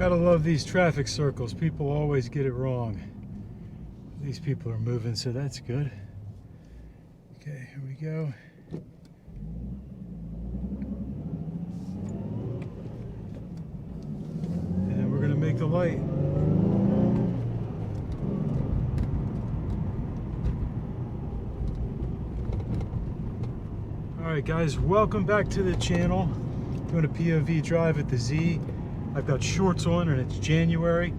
Gotta love these traffic circles. People always get it wrong. These people are moving, so that's good. Okay, here we go. And we're gonna make the light. Alright guys, welcome back to the channel. Doing a POV drive at the Z. I've got shorts on and it's January.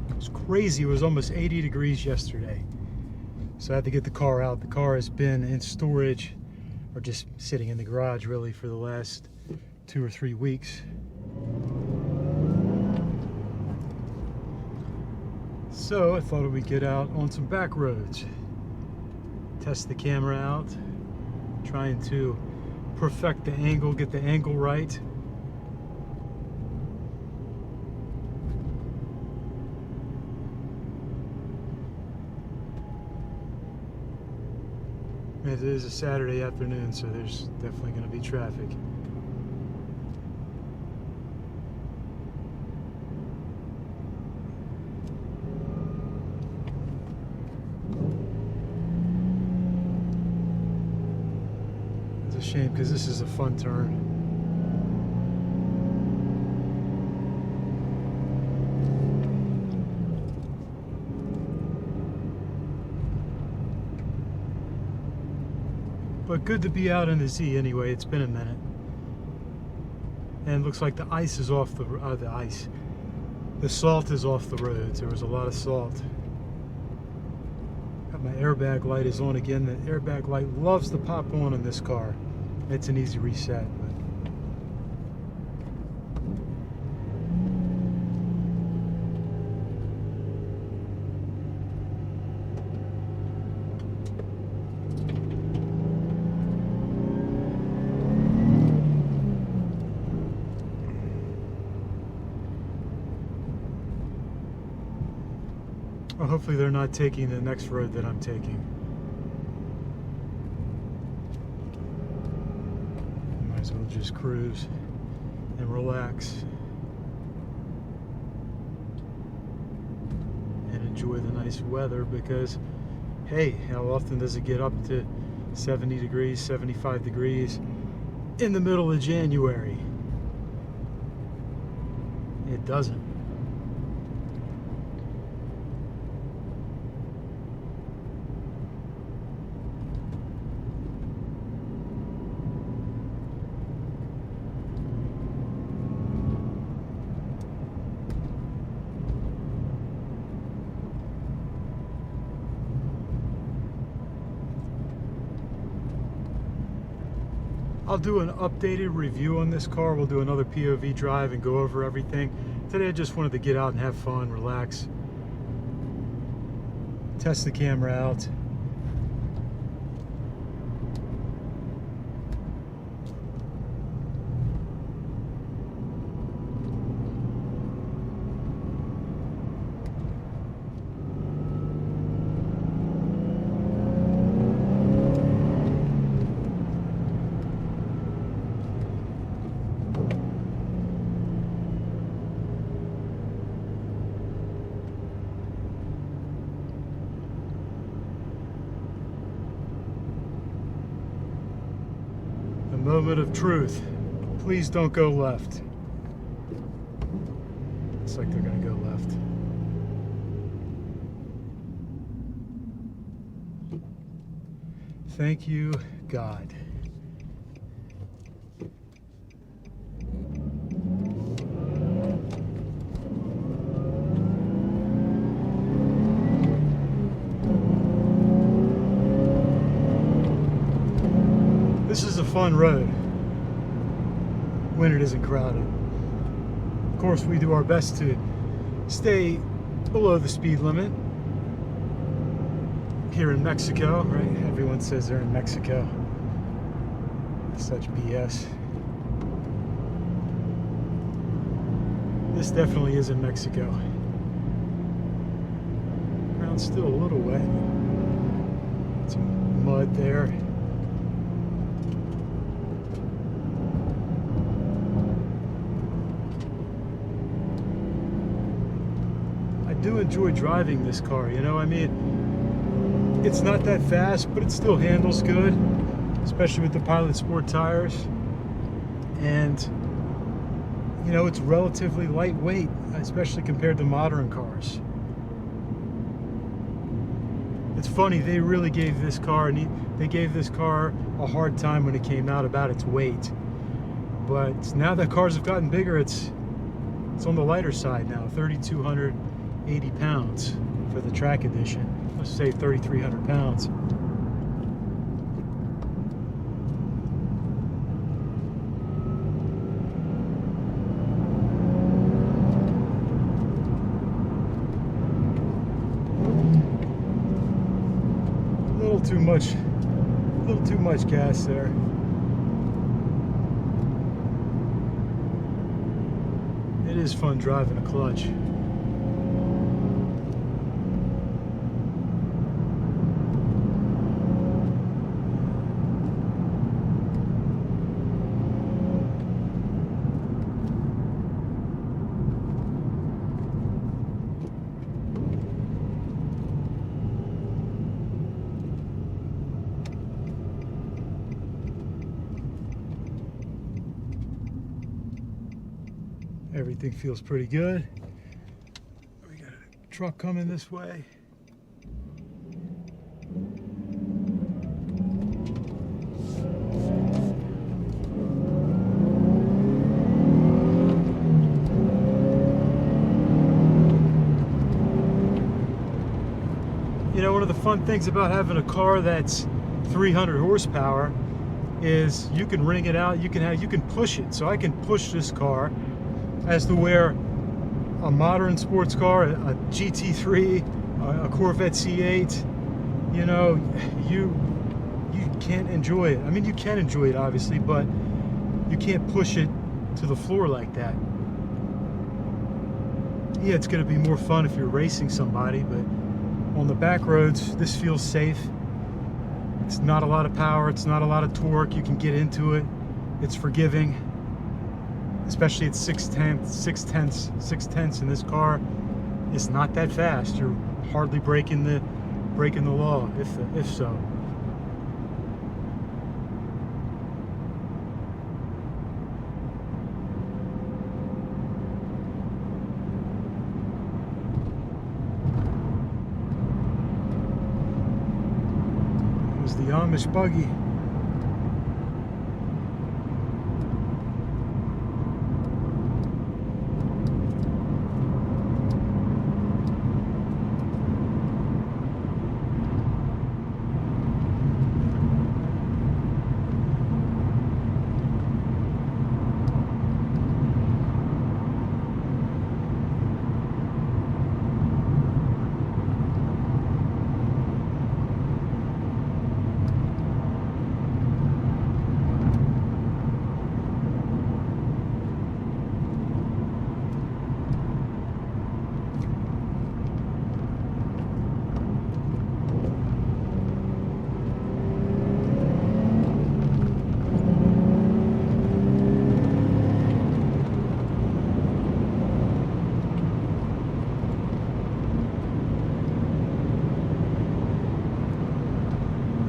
It's crazy, it was almost 80 degrees yesterday. So I had to get the car out. The car has been in storage, or just sitting in the garage really, for the last 2 or 3 weeks. So I thought we'd get out on some back roads. Test the camera out. Trying to perfect the angle, get the angle right. It is a Saturday afternoon, so there's definitely going to be traffic. It's a shame because this is a fun turn. But good to be out in the Z anyway. It's been a minute. And it looks like the ice is off the salt is off the roads. There was a lot of salt. Got my airbag light is on again. The airbag light loves to pop on in this car. It's an easy reset. Well, hopefully they're not taking the next road that I'm taking. Might as well just cruise and relax and enjoy the nice weather, because hey, how often does it get up to 70 degrees, 75 degrees in the middle of January? It doesn't. I'll do an updated review on this car. We'll do another POV drive and go over everything. Today I just wanted to get out and have fun, relax, test the camera out. Moment of truth. Please don't go left. Looks like they're going to go left. Thank you, God. This is a fun road when it isn't crowded. Of course, we do our best to stay below the speed limit here in Mexico, right? Everyone says they're in Mexico. Such BS. This definitely is in Mexico. Ground's still a little wet. Some mud there. enjoy driving this car, you know. I mean, it's not that fast, but it still handles good, especially with the Pilot Sport tires. And, you know, it's relatively lightweight, especially compared to modern cars. It's funny, they really gave this car, they gave this car a hard time when it came out about its weight. But now that cars have gotten bigger, it's on the lighter side now, 3,280 pounds for the track edition. Let's say 3,300 pounds. A little too much gas there. It is fun driving a clutch. Everything feels pretty good. We got a truck coming this way. You know, one of the fun things about having a car that's 300 horsepower is you can ring it out, you can push it. So I can push this car as to where a modern sports car, a GT3, a Corvette C8, you know, you can't enjoy it. I mean, you can enjoy it obviously, but you can't push it to the floor like that. Yeah, it's going to be more fun if you're racing somebody, but on the back roads, this feels safe. It's not a lot of power, it's not a lot of torque. You can get into it. It's forgiving. Especially at 6/10 in this car, it's not that fast. You're hardly breaking the law, if so. There's the Amish buggy.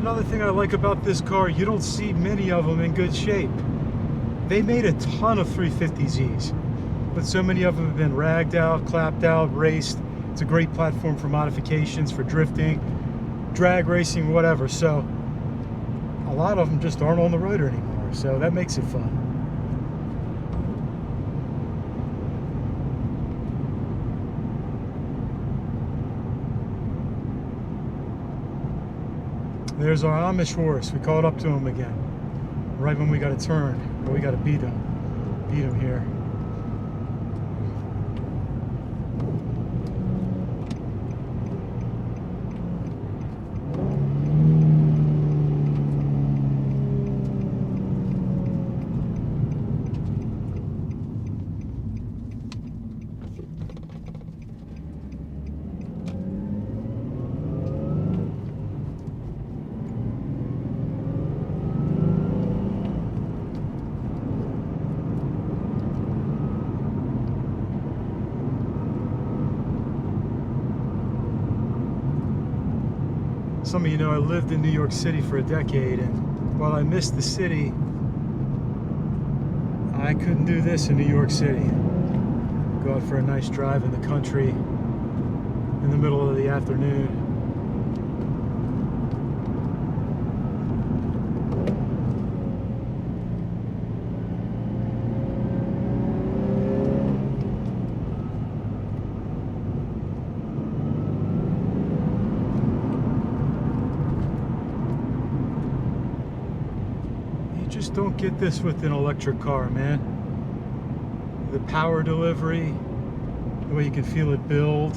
Another thing I like about this car, you don't see many of them in good shape. They made a ton of 350Zs, but so many of them have been ragged out, clapped out, raced. It's a great platform for modifications, for drifting, drag racing, whatever. So a lot of them just aren't on the road anymore, so that makes it fun. There's our Amish horse. We caught up to him again right when we got a turn, but we got to beat him here. some of you know, I lived in New York City for a decade, and while I missed the city, I couldn't do this in New York City. Go out for a nice drive in the country in the middle of the afternoon. Just don't get this with an electric car, man. The power delivery, the way you can feel it build,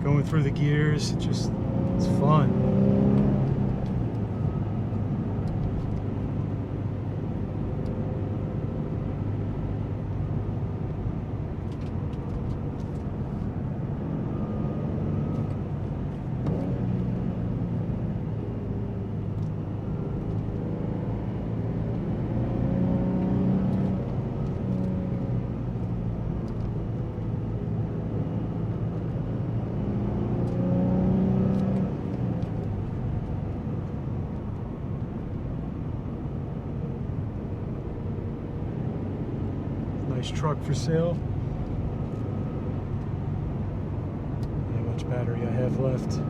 going through the gears, it's fun. Nice truck for sale. How much battery I have left.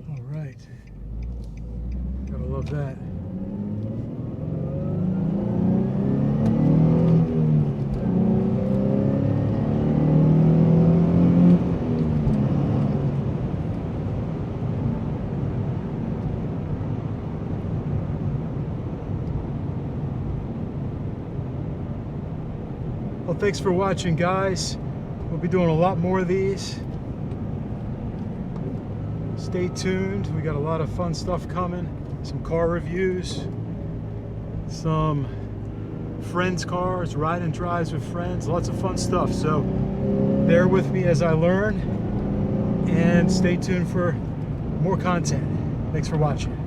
All right, gotta love that. Well, thanks for watching, guys. We'll be doing a lot more of these. Stay tuned. We got a lot of fun stuff coming. Some car reviews, some friends' cars, ride and drives with friends, lots of fun stuff. So bear with me as I learn, and stay tuned for more content. Thanks for watching.